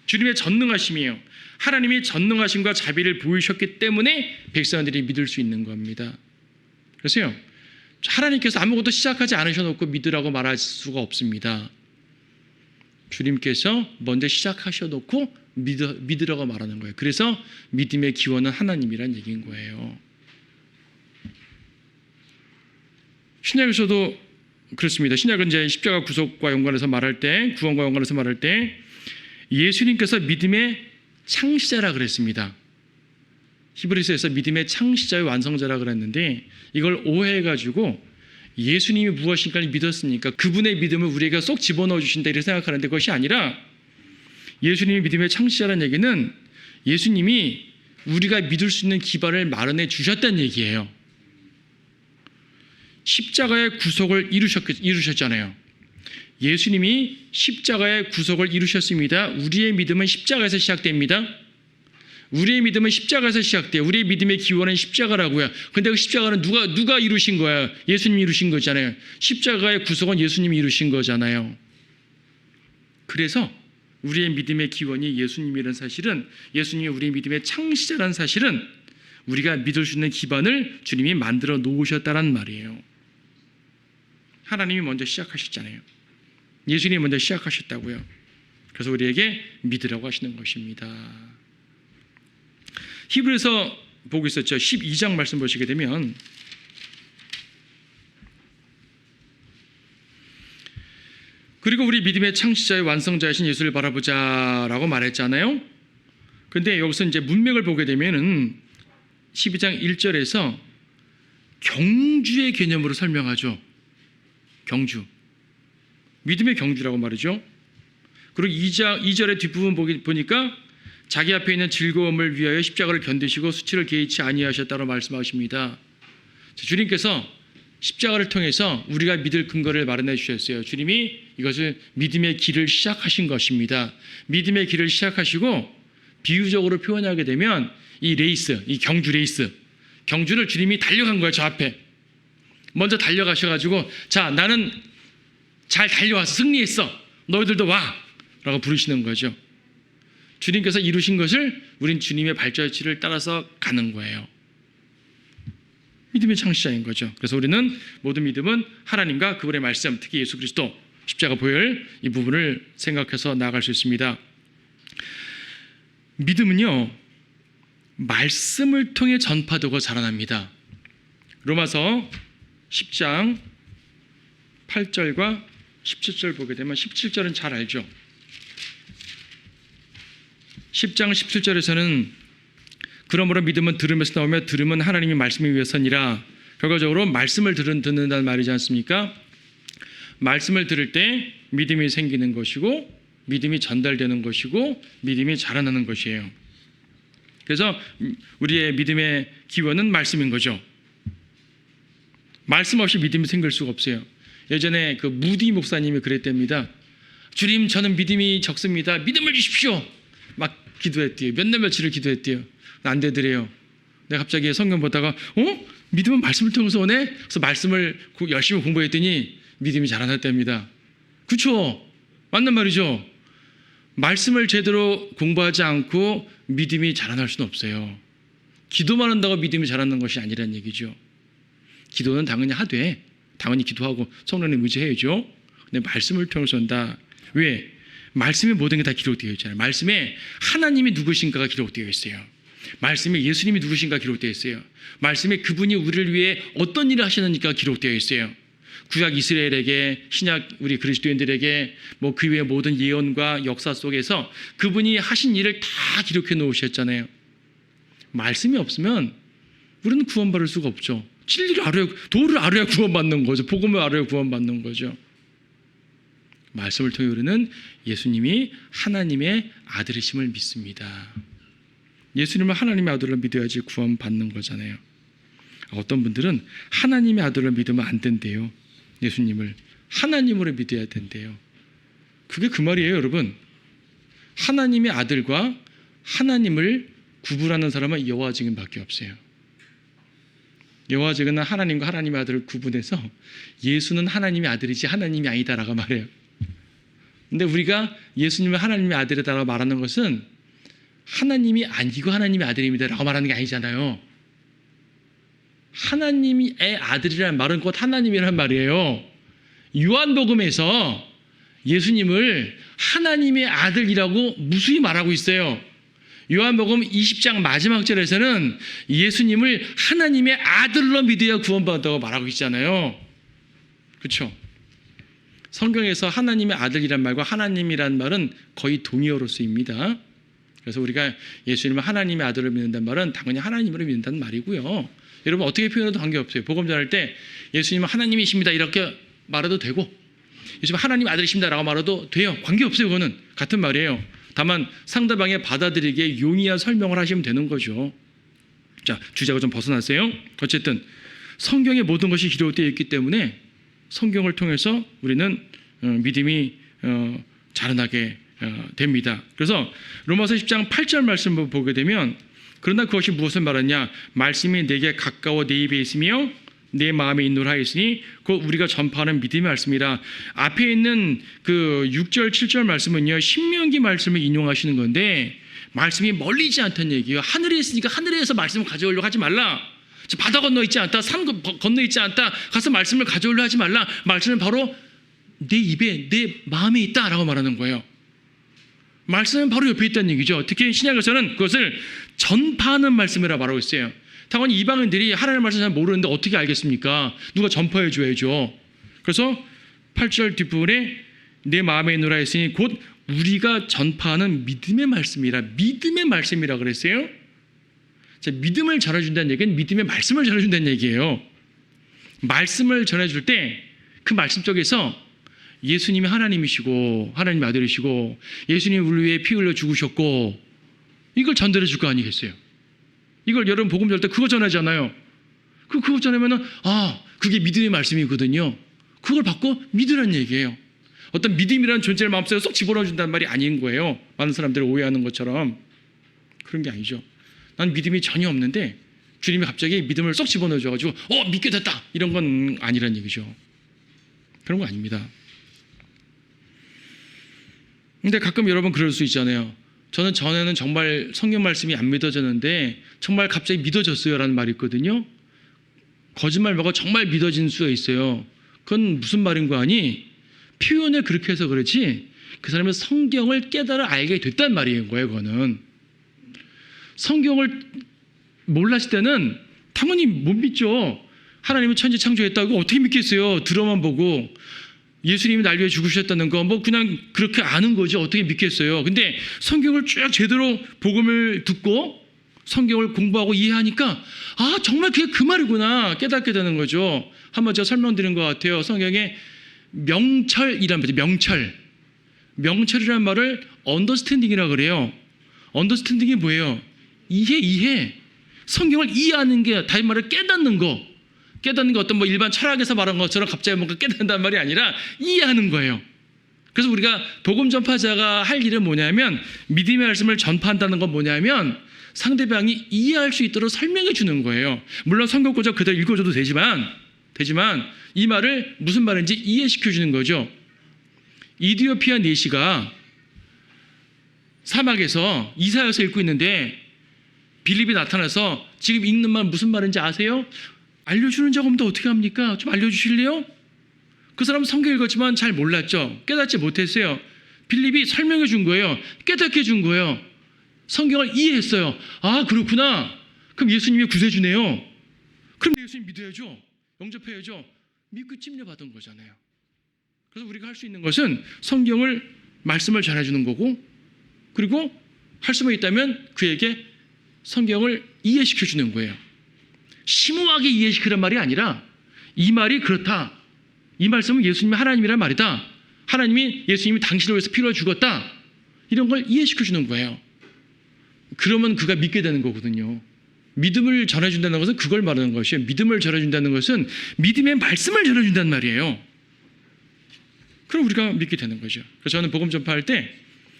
주님의 전능하심이에요. 하나님이 전능하심과 자비를 보이셨기 때문에 백성들이 믿을 수 있는 겁니다. 그래서요, 하나님께서 아무것도 시작하지 않으셔놓고 믿으라고 말할 수가 없습니다. 주님께서 먼저 시작하셔놓고 믿으라고 말하는 거예요. 그래서 믿음의 기원은 하나님이란 얘기인 거예요. 신약에서도 그렇습니다. 신약은 이제 십자가 구속과 연관해서 말할 때, 구원과 연관해서 말할 때 예수님께서 믿음의 창시자라 그랬습니다. 히브리서에서 믿음의 창시자의 완성자라 그랬는데 이걸 오해해가지고 예수님이 무엇인가를 믿었으니까 그분의 믿음을 우리에게 쏙 집어넣어 주신다 이렇게 생각하는데 그것이 아니라 예수님이 믿음의 창시자라는 얘기는 예수님이 우리가 믿을 수 있는 기반을 마련해 주셨다는 얘기예요. 십자가의 구속을 이루셨잖아요. 예수님이 십자가의 구속을 이루셨습니다. 우리의 믿음은 십자가에서 시작됩니다. 우리의 믿음은 십자가에서 시작돼요. 우리의 믿음의 기원은 십자가라고요. 근데 그 십자가는 누가 이루신 거예요? 예수님이 이루신 거잖아요. 십자가의 구속은 예수님이 이루신 거잖아요. 그래서 우리의 믿음의 기원이 예수님이라는 사실은, 예수님이 우리의 믿음의 창시자라는 사실은 우리가 믿을 수 있는 기반을 주님이 만들어 놓으셨다는 말이에요. 하나님이 먼저 시작하셨잖아요. 예수님이 먼저 시작하셨다고요. 그래서 우리에게 믿으라고 하시는 것입니다. 히브리서 보고 있었죠. 12장 말씀 보시게 되면 그리고 우리 믿음의 창시자의 완성자이신 예수를 바라보자라고 말했잖아요. 근데 여기서 이제 문맥을 보게 되면은 12장 1절에서 경주의 개념으로 설명하죠. 경주. 믿음의 경주라고 말이죠. 그리고 2절의 뒷부분 보니까 자기 앞에 있는 즐거움을 위하여 십자가를 견디시고 수치를 개의치 아니하셨다고 말씀하십니다. 주님께서 십자가를 통해서 우리가 믿을 근거를 마련해 주셨어요. 주님이 이것을 믿음의 길을 시작하신 것입니다. 믿음의 길을 시작하시고 비유적으로 표현하게 되면 이 레이스, 이 경주 레이스, 경주를 주님이 달려간 거예요. 저 앞에 먼저 달려가셔가지고 자, 나는 잘 달려와서 승리했어, 너희들도 와 라고 부르시는 거죠. 주님께서 이루신 것을 우린 주님의 발자취를 따라서 가는 거예요. 믿음의 창시자인 거죠. 그래서 우리는 모든 믿음은 하나님과 그분의 말씀, 특히 예수 그리스도 십자가 보혈 이 부분을 생각해서 나아갈 수 있습니다. 믿음은요, 말씀을 통해 전파되고 자라납니다. 로마서 10장 8절과 17절 보게 되면 17절은 잘 알죠. 10장 17절에서는 그러므로 믿음은 들음에서 나오며 들음은 하나님의 말씀에 위해서니라. 결과적으로 말씀을 듣는다는 말이지 않습니까? 말씀을 들을 때 믿음이 생기는 것이고 믿음이 전달되는 것이고 믿음이 자라나는 것이에요. 그래서 우리의 믿음의 기원은 말씀인 거죠. 말씀 없이 믿음이 생길 수가 없어요. 예전에 그 무디 목사님이 그랬답니다. 주님, 저는 믿음이 적습니다. 믿음을 주십시오. 막 기도했대요. 몇 날 며칠을 기도했대요. 안 되더래요. 내가 갑자기 성경 보다가 믿음은 말씀을 통해서 오네? 그래서 말씀을 열심히 공부했더니 믿음이 자라났답니다. 그렇죠? 맞는 말이죠. 말씀을 제대로 공부하지 않고 믿음이 자라날 수는 없어요. 기도만 한다고 믿음이 자라는 것이 아니라는 얘기죠. 기도는 당연히 하되 당연히 기도하고 성령님 의지해야죠. 근데 말씀을 통해서 온다. 왜? 말씀에 모든 게 다 기록되어 있잖아요. 말씀에 하나님이 누구신가가 기록되어 있어요. 말씀에 예수님이 누구신가 기록되어 있어요. 말씀에 그분이 우리를 위해 어떤 일을 하시는지가 기록되어 있어요. 구약 이스라엘에게, 신약 우리 그리스도인들에게 뭐 그 외의 모든 예언과 역사 속에서 그분이 하신 일을 다 기록해 놓으셨잖아요. 말씀이 없으면 우리는 구원받을 수가 없죠. 진리를 알아야, 도를 알아야 구원받는 거죠. 복음을 알아야 구원받는 거죠. 말씀을 통해 우리는 예수님이 하나님의 아들이심을 믿습니다. 예수님을 하나님의 아들로 믿어야지 구원받는 거잖아요. 어떤 분들은 하나님의 아들로 믿으면 안 된대요. 예수님을 하나님으로 믿어야 된대요. 그게 그 말이에요, 여러분. 하나님의 아들과 하나님을 구분하는 사람은 여호와 증인밖에 없어요. 여호와 증인은 하나님과 하나님의 아들을 구분해서 예수는 하나님의 아들이지 하나님이 아니다라고 말해요. 근데 우리가 예수님을 하나님의 아들이다라고 말하는 것은 하나님이 아니고 하나님의 아들입니다라고 말하는 게 아니잖아요. 하나님의 아들이라는 말은 곧 하나님이라는 말이에요. 요한복음에서 예수님을 하나님의 아들이라고 무수히 말하고 있어요. 요한복음 20장 마지막 절에서는 예수님을 하나님의 아들로 믿어야 구원받는다고 말하고 있잖아요. 그렇죠? 성경에서 하나님의 아들이란 말과 하나님이란 말은 거의 동의어로 쓰입니다. 그래서 우리가 예수님을 하나님의 아들을 믿는다는 말은 당연히 하나님으로 믿는다는 말이고요. 여러분 어떻게 표현해도 관계없어요. 복음 전할 때 예수님은 하나님이십니다 이렇게 말해도 되고 예수님 하나님 아들이십니다 라고 말해도 돼요. 관계없어요. 그거는 같은 말이에요. 다만 상대방의 받아들이기에 용이한 설명을 하시면 되는 거죠. 자, 주제가 좀 벗어났어요. 어쨌든 성경의 모든 것이 기록되어 있기 때문에 성경을 통해서 우리는 믿음이 자라나게 됩니다. 그래서 로마서 10장 8절 말씀을 보게 되면 그러나 그것이 무엇을 말하냐? 말씀이 내게 가까워 내 입에 있으며 내 마음에 있노라 하였으니 곧 우리가 전파하는 믿음의 말씀이라. 앞에 있는 그 6절 7절 말씀은요 신명기 말씀을 인용하시는 건데 말씀이 멀리 있지 않다는 얘기예요. 하늘에 있으니까 하늘에서 말씀을 가져오려고 하지 말라. 바다 건너 있지 않다, 산 건너 있지 않다, 가서 말씀을 가져오려 하지 말라. 말씀은 바로 내 입에, 내 마음에 있다라고 말하는 거예요. 말씀은 바로 옆에 있다는 얘기죠. 특히 신약에서는 그것을 전파하는 말씀이라고 말하고 있어요. 당연히 이방인들이 하나님의 말씀을 잘 모르는데 어떻게 알겠습니까? 누가 전파해 줘야죠. 그래서 8절 뒷부분에 내 마음에 있노라 했으니 곧 우리가 전파하는 믿음의 말씀이라 그랬어요. 자, 믿음을 전해준다는 얘기는 믿음의 말씀을 전해준다는 얘기예요. 말씀을 전해줄 때 그 말씀 속에서 예수님이 하나님이시고 하나님 아들이시고 예수님이 우리 위해 피 흘려 죽으셨고 이걸 전달해 줄 거 아니겠어요. 이걸 여러분 복음 전할 때 그거 전하잖아요. 그거 전하면은 그게 믿음의 말씀이거든요. 그걸 받고 믿으라는 얘기예요. 어떤 믿음이라는 존재를 마음속에 쏙 집어넣어 준다는 말이 아닌 거예요. 많은 사람들이 오해하는 것처럼. 그런 게 아니죠. 난 믿음이 전혀 없는데 주님이 갑자기 믿음을 쏙 집어넣어 줘가지고 믿게 됐다 이런 건 아니란 얘기죠. 그런 거 아닙니다. 근데 가끔 여러분 그럴 수 있잖아요. 저는 전에는 정말 성경 말씀이 안 믿어졌는데 정말 갑자기 믿어졌어요 라는 말이 있거든요. 거짓말 말고 정말 믿어진 수가 있어요. 그건 무슨 말인 거 아니? 표현을 그렇게 해서 그렇지 그 사람은 성경을 깨달아 알게 됐단 말이에요. 그거는 성경을 몰랐을 때는 당연히 못 믿죠. 하나님은 천지 창조했다고 어떻게 믿겠어요? 들어만 보고 예수님이 날 위해 죽으셨다는 거 그냥 그렇게 아는 거지 어떻게 믿겠어요? 근데 성경을 쭉 제대로 복음을 듣고 성경을 공부하고 이해하니까 정말 그게 그 말이구나 깨닫게 되는 거죠. 한번 제가 설명드린 것 같아요. 성경에 명철이란 말이죠. 명철이란 말을 언더스탠딩이라고 그래요. 언더스탠딩이 뭐예요? 이해. 성경을 이해하는 게 다시 말해 깨닫는 거 어떤 일반 철학에서 말한 것처럼 갑자기 뭔가 깨닫는다는 말이 아니라 이해하는 거예요. 그래서 우리가 복음 전파자가 할 일은 뭐냐면 믿음의 말씀을 전파한다는 건 뭐냐면 상대방이 이해할 수 있도록 설명해 주는 거예요. 물론 성경 구절 그대로 읽어줘도 되지만 이 말을 무슨 말인지 이해시켜 주는 거죠. 이디오피아 내시가 사막에서 이사야서 읽고 있는데 빌립이 나타나서 지금 읽는 말 무슨 말인지 아세요? 알려주는 적 없는데 어떻게 합니까? 좀 알려주실래요? 그 사람은 성경 읽었지만 잘 몰랐죠. 깨닫지 못했어요. 빌립이 설명해 준 거예요. 깨닫게 해준 거예요. 성경을 이해했어요. 그렇구나. 그럼 예수님이 구세주네요. 그럼 예수님 믿어야죠. 영접해야죠. 믿고 찜려받은 거잖아요. 그래서 우리가 할 수 있는 것은 성경을 말씀을 전해주는 거고 그리고 할 수만 있다면 그에게 성경을 이해시켜 주는 거예요. 심오하게 이해시키란 말이 아니라 이 말이 그렇다. 이 말씀은 예수님이 하나님이란 말이다. 하나님이 예수님이 당신을 위해서 피로 죽었다. 이런 걸 이해시켜 주는 거예요. 그러면 그가 믿게 되는 거거든요. 믿음을 전해준다는 것은 그걸 말하는 것이에요. 믿음을 전해준다는 것은 믿음의 말씀을 전해준다는 말이에요. 그럼 우리가 믿게 되는 거죠. 그래서 저는 복음 전파할 때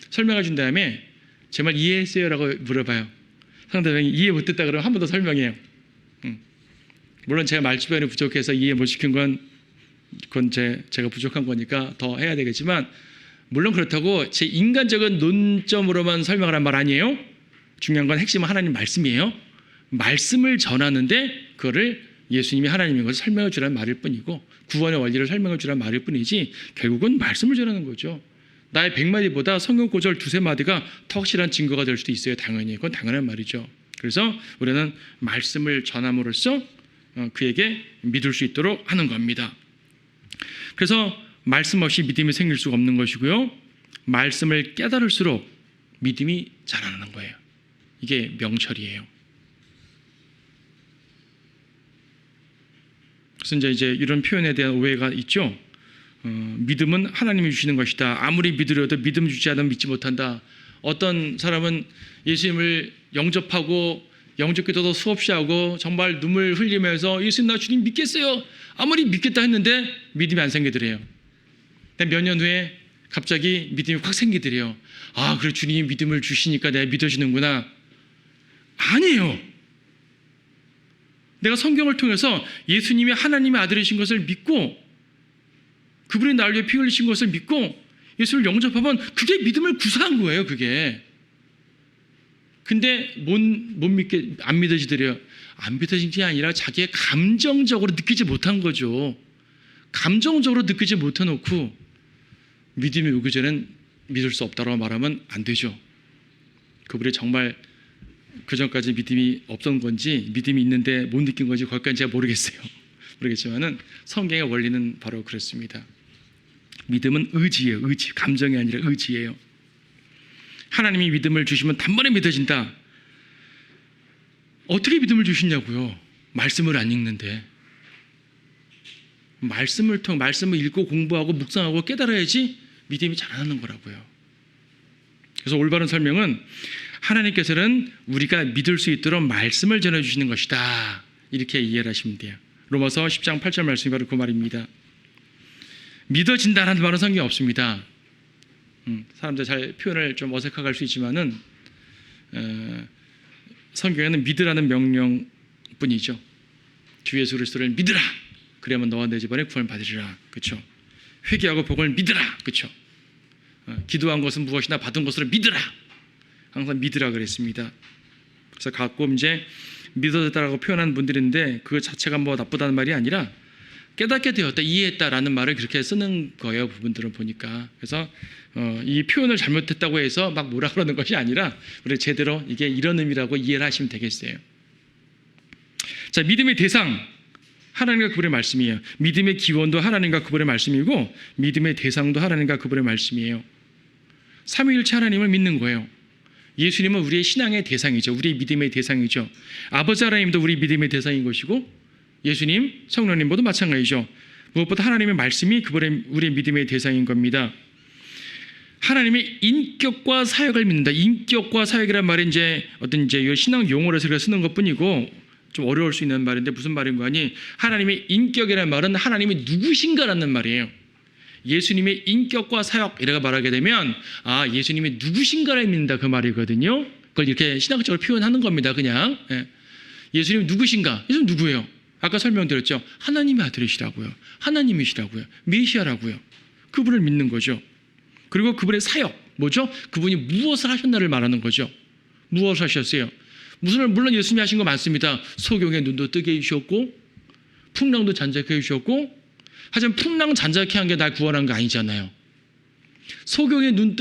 설명해 준 다음에 제 말 이해했어요? 라고 물어봐요. 상대방이 이해 못했다 그러면 한 번 더 설명해요. 물론 제가 말주변이 부족해서 이해 못 시킨 그건 제가 부족한 거니까 더 해야 되겠지만 물론 그렇다고 제 인간적인 논점으로만 설명을 한 말 아니에요. 중요한 건 핵심은 하나님 말씀이에요. 말씀을 전하는데 그거를 예수님이 하나님인 것을 설명해 주라는 말일 뿐이고 구원의 원리를 설명해 주라는 말일 뿐이지 결국은 말씀을 전하는 거죠. 나의 100마디보다 성경 구절 2-3마디가 더 확실한 증거가 될 수도 있어요. 당연히. 그건 당연한 말이죠. 그래서 우리는 말씀을 전함으로써 그에게 믿을 수 있도록 하는 겁니다. 그래서 말씀 없이 믿음이 생길 수가 없는 것이고요. 말씀을 깨달을수록 믿음이 자라나는 거예요. 이게 명철이에요. 그래서 이제 이런 표현에 대한 오해가 있죠. 믿음은 하나님이 주시는 것이다. 아무리 믿으려도 믿음 주지 않으면 믿지 못한다. 어떤 사람은 예수님을 영접하고 영접기도도 수없이 하고 정말 눈물 흘리면서 예수님 나 주님 믿겠어요. 아무리 믿겠다 했는데 믿음이 안 생기더래요. 몇 년 후에 갑자기 믿음이 확 생기더래요. 그래 주님이 믿음을 주시니까 내가 믿어지는구나. 아니에요. 내가 성경을 통해서 예수님이 하나님의 아들이신 것을 믿고 그분이 나를 위해 피 흘리신 것을 믿고 예수를 영접하면 그게 믿음을 구사한 거예요. 그게. 근데 안 믿어지더래요. 안 믿어진 게 아니라 자기의 감정적으로 느끼지 못한 거죠. 감정적으로 느끼지 못해놓고 믿음이 오기 전엔 믿을 수 없다고 말하면 안 되죠. 그분이 정말 그 전까지 믿음이 없던 건지 믿음이 있는데 못 느낀 건지 거기까지 제가 모르겠지만은 성경의 원리는 바로 그렇습니다. 믿음은 의지예요. 의지. 감정이 아니라 의지예요. 하나님이 믿음을 주시면 단번에 믿어진다. 어떻게 믿음을 주시냐고요? 말씀을 안 읽는데. 말씀을 읽고 공부하고 묵상하고 깨달아야지 믿음이 자라나는 거라고요. 그래서 올바른 설명은 하나님께서는 우리가 믿을 수 있도록 말씀을 전해주시는 것이다. 이렇게 이해를 하시면 돼요. 로마서 10장 8절 말씀이 바로 그 말입니다. 믿어진다는 말은 성경에 없습니다. 사람들 잘 표현을 좀 어색하게 할 수 있지만은 성경에는 믿으라는 명령뿐이죠. 주 예수 그리스도를 믿으라. 그래야만 너와 내 집안에 구원을 받으리라. 그렇죠? 회개하고 복을 믿으라. 그렇죠? 기도한 것은 무엇이나 받은 것을 믿으라. 항상 믿으라 그랬습니다. 그래서 가끔 이제 믿어졌다라고 표현하는 분들인데 그 자체가 뭐 나쁘다는 말이 아니라 깨닫게 되었다, 이해했다라는 말을 그렇게 쓰는 거예요. 부분들은 보니까. 그래서 이 표현을 잘못했다고 해서 막 뭐라 그러는 것이 아니라 우리 제대로 이게 이런 의미라고 이해를 하시면 되겠어요. 자, 믿음의 대상 하나님과 그분의 말씀이에요. 믿음의 기원도 하나님과 그분의 말씀이고 믿음의 대상도 하나님과 그분의 말씀이에요. 삼위일체 하나님을 믿는 거예요. 예수님은 우리의 신앙의 대상이죠. 우리의 믿음의 대상이죠. 아버지 하나님도 우리 믿음의 대상인 것이고 예수님, 성령님 모두 마찬가지죠. 무엇보다 하나님의 말씀이 우리의 믿음의 대상인 겁니다. 하나님의 인격과 사역을 믿는다. 인격과 사역이란 말이 이제 신앙 용어로 쓰는 것뿐이고 좀 어려울 수 있는 말인데 무슨 말인가 하니 하나님의 인격이라는 말은 하나님이 누구신가라는 말이에요. 예수님의 인격과 사역 이라고 말하게 되면 예수님이 누구신가를 믿는다 그 말이거든요. 그걸 이렇게 신학적으로 표현하는 겁니다. 그냥 예수님이 누구신가? 예수님 누구예요? 아까 설명드렸죠. 하나님의 아들이시라고요. 하나님이시라고요. 메시아라고요. 그분을 믿는 거죠. 그리고 그분의 사역 뭐죠? 그분이 무엇을 하셨나를 말하는 거죠. 무엇을 하셨어요? 물론 예수님이 하신 거 많습니다. 소경의 눈도 뜨게 해주셨고 풍랑도 잔잔케 해주셨고 하지만 풍랑 잔잔케 한 게 날 구원한 게 아니잖아요. 소경의 눈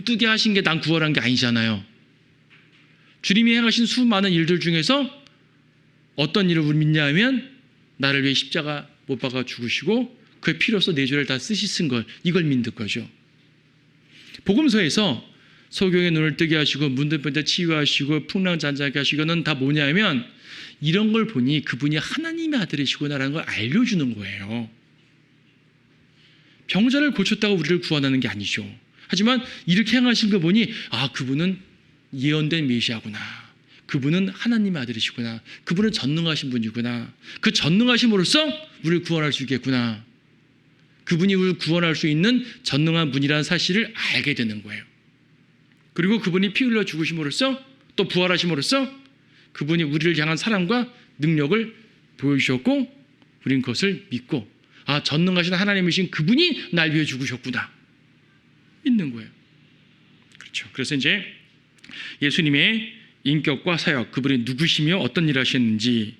뜨게 하신 게 난 구원한 게 아니잖아요. 주님이 행하신 수많은 일들 중에서 어떤 일을 우리 믿냐 하면 나를 위해 십자가 못 박아 죽으시고 그의 피로써 내 죄를 다 쓰신 걸 이걸 믿는 거죠. 복음서에서 소경의 눈을 뜨게 하시고 문둥병자 치유하시고 풍랑 잔잔하게 하시고는 다 뭐냐 하면 이런 걸 보니 그분이 하나님의 아들이시구나라는 걸 알려주는 거예요. 병자를 고쳤다고 우리를 구원하는 게 아니죠. 하지만 이렇게 행하신 거 보니 그분은 예언된 메시아구나. 그분은 하나님의 아들이시구나. 그분은 전능하신 분이구나. 그 전능하심으로써 우리를 구원할 수 있겠구나. 그분이 우리를 구원할 수 있는 전능한 분이라는 사실을 알게 되는 거예요. 그리고 그분이 피 흘려 죽으심으로써 또 부활하심으로써 그분이 우리를 향한 사랑과 능력을 보여주셨고 우린 그것을 믿고 전능하신 하나님이신 그분이 날 위해 죽으셨구나. 믿는 거예요. 그렇죠. 그래서 이제 예수님의 인격과 사역, 그분이 누구시며 어떤 일을 하셨는지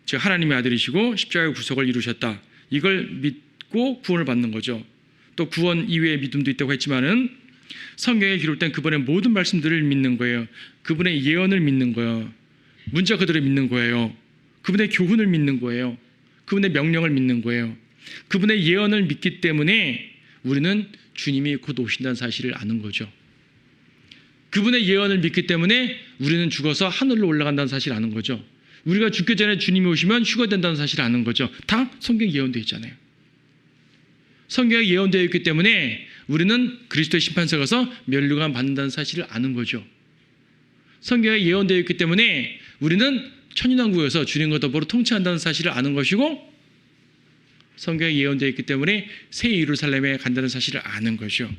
즉 하나님의 아들이시고 십자가의 구속을 이루셨다. 이걸 믿고 구원을 받는 거죠. 또 구원 이외의 믿음도 있다고 했지만은 성경에 기록된 그분의 모든 말씀들을 믿는 거예요. 그분의 예언을 믿는 거예요. 문자 그대로 믿는 거예요. 그분의 교훈을 믿는 거예요. 그분의 명령을 믿는 거예요. 그분의 예언을 믿기 때문에 우리는 주님이 곧 오신다는 사실을 아는 거죠. 그분의 예언을 믿기 때문에 우리는 죽어서 하늘로 올라간다는 사실을 아는 거죠. 우리가 죽기 전에 주님이 오시면 휴거된다는 사실을 아는 거죠. 다 성경에 예언되어 있잖아요. 성경에 예언되어 있기 때문에 우리는 그리스도의 심판서에 가서 면류관 받는다는 사실을 아는 거죠. 성경에 예언되어 있기 때문에 우리는 천인왕국에서 주님과 더불어 통치한다는 사실을 아는 것이고 성경에 예언되어 있기 때문에 새 예루살렘에 간다는 사실을 아는 거죠.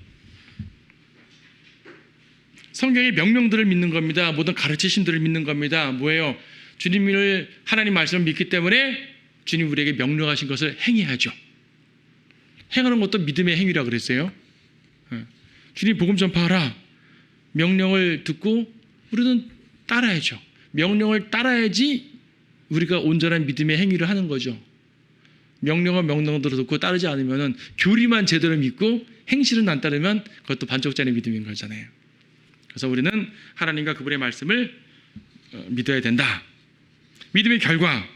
성경의 명령들을 믿는 겁니다. 모든 가르치심들을 믿는 겁니다. 뭐예요? 주님을 하나님 말씀을 믿기 때문에 주님 우리에게 명령하신 것을 행해야죠. 행하는 것도 믿음의 행위라 그랬어요. 주님 복음 전파하라. 명령을 듣고 우리는 따라야죠. 명령을 따라야지 우리가 온전한 믿음의 행위를 하는 거죠. 명령대로 듣고 따르지 않으면 교리만 제대로 믿고 행실은 안 따르면 그것도 반쪽짜리 믿음인 거잖아요. 그래서 우리는 하나님과 그분의 말씀을 믿어야 된다. 믿음의 결과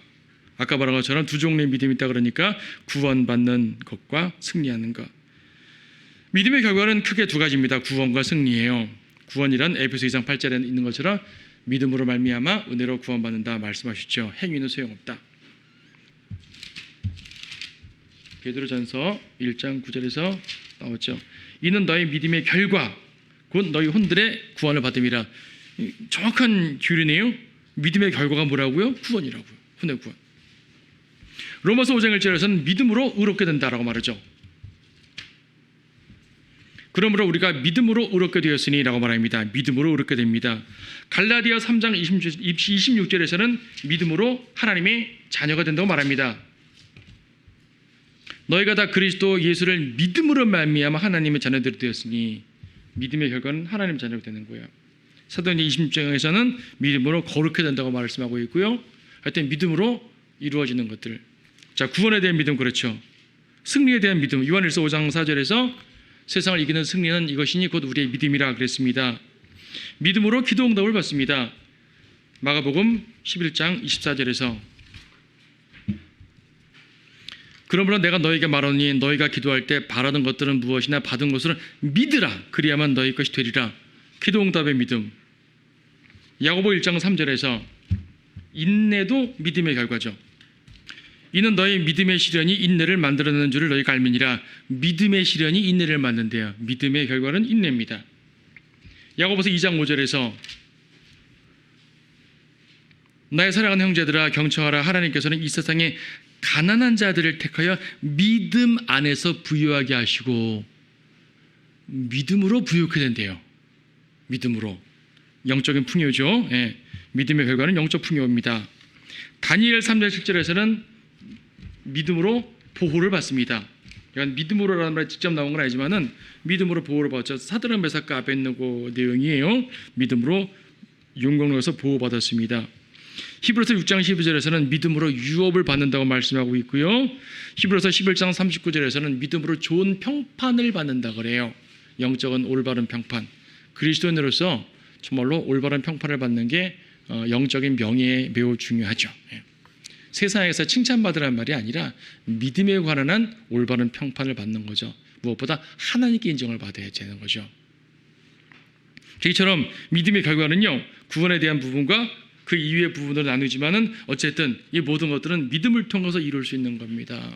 아까 말한 것처럼 두 종류의 믿음이 있다 그러니까 구원받는 것과 승리하는 것. 믿음의 결과는 크게 두 가지입니다. 구원과 승리예요. 구원이란 에베소 2장 8절에 있는 것처럼 믿음으로 말미암아 은혜로 구원받는다 말씀하셨죠. 행위는 소용없다. 베드로전서 1장 9절에서 나왔죠. 이는 너희 믿음의 결과 곧 너희 혼들의 구원을 받음이라. 정확한 규례네요. 믿음의 결과가 뭐라고요? 구원이라고요. 혼의 구원. 로마서 5장 1절에서는 믿음으로 의롭게 된다라고 말하죠. 그러므로 우리가 믿음으로 의롭게 되었으니라고 말합니다. 믿음으로 의롭게 됩니다. 갈라디아 3장 26절에서는 믿음으로 하나님의 자녀가 된다고 말합니다. 너희가 다 그리스도 예수를 믿음으로 말미암아 하나님의 자녀들이 되었으니 믿음의 결과는 하나님의 자녀가 되는 거예요. 사도행전 26장에서는 믿음으로 거룩해 된다고 말씀하고 있고요. 하여튼 믿음으로 이루어지는 것들. 자, 구원에 대한 믿음 그렇죠. 승리에 대한 믿음. 요한일서 5장 4절에서 세상을 이기는 승리는 이것이니 곧 우리의 믿음이라 그랬습니다. 믿음으로 기도 응답을 받습니다. 마가복음 11장 24절에서 그러므로 내가 너희에게 말하노니 너희가 기도할 때 바라는 것들은 무엇이나 받은 것을 믿으라. 그리야만 너희 것이 되리라. 기도 응답의 믿음. 야고보 1장 3절에서 인내도 믿음의 결과죠. 이는 너희 믿음의 시련이 인내를 만들어내는 줄을 너희가 알미니라. 믿음의 시련이 인내를 만든대요. 믿음의 결과는 인내입니다. 야고보서 2장 5절에서 나의 사랑하는 형제들아 경청하라. 하나님께서는 이 세상에 가난한 자들을 택하여 믿음 안에서 부유하게 하시고 믿음으로 부유하게 된대요. 믿음으로. 영적인 풍요죠. 예. 믿음의 결과는 영적 풍요입니다. 다니엘 3장 7절에서는 믿음으로 보호를 받습니다. 이건 믿음으로라는 말이 직접 나온 건 아니지만은 믿음으로 보호를 받죠. 사드락 메삭과 아벳느고 내용이에요. 믿음으로 용광로에서 보호받았습니다. 히브리서 6장 12절에서는 믿음으로 유업을 받는다고 말씀하고 있고요. 히브리서 11장 39절에서는 믿음으로 좋은 평판을 받는다 그래요. 영적인 올바른 평판. 그리스도인으로서 정말로 올바른 평판을 받는 게 영적인 명예에 매우 중요하죠. 세상에서 칭찬받으라는 말이 아니라 믿음에 관한 올바른 평판을 받는 거죠. 무엇보다 하나님께 인정을 받아야 되는 거죠. 이처럼 믿음의 결과는요, 구원에 대한 부분과 그 이후의 부분으로 나누지만은 어쨌든 이 모든 것들은 믿음을 통해서 이룰 수 있는 겁니다.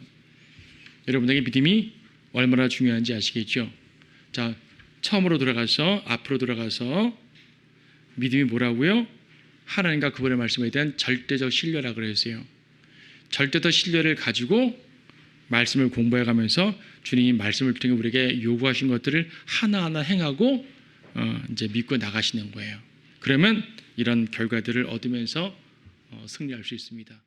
여러분에게 믿음이 얼마나 중요한지 아시겠죠? 자, 처음으로 돌아가서 앞으로 돌아가서 믿음이 뭐라고요? 하나님과 그분의 말씀에 대한 절대적 신뢰라 그랬어요. 절대적 신뢰를 가지고 말씀을 공부해가면서 주님이 말씀을 통해 우리에게 요구하신 것들을 하나하나 행하고 이제 믿고 나가시는 거예요. 그러면 이런 결과들을 얻으면서 승리할 수 있습니다.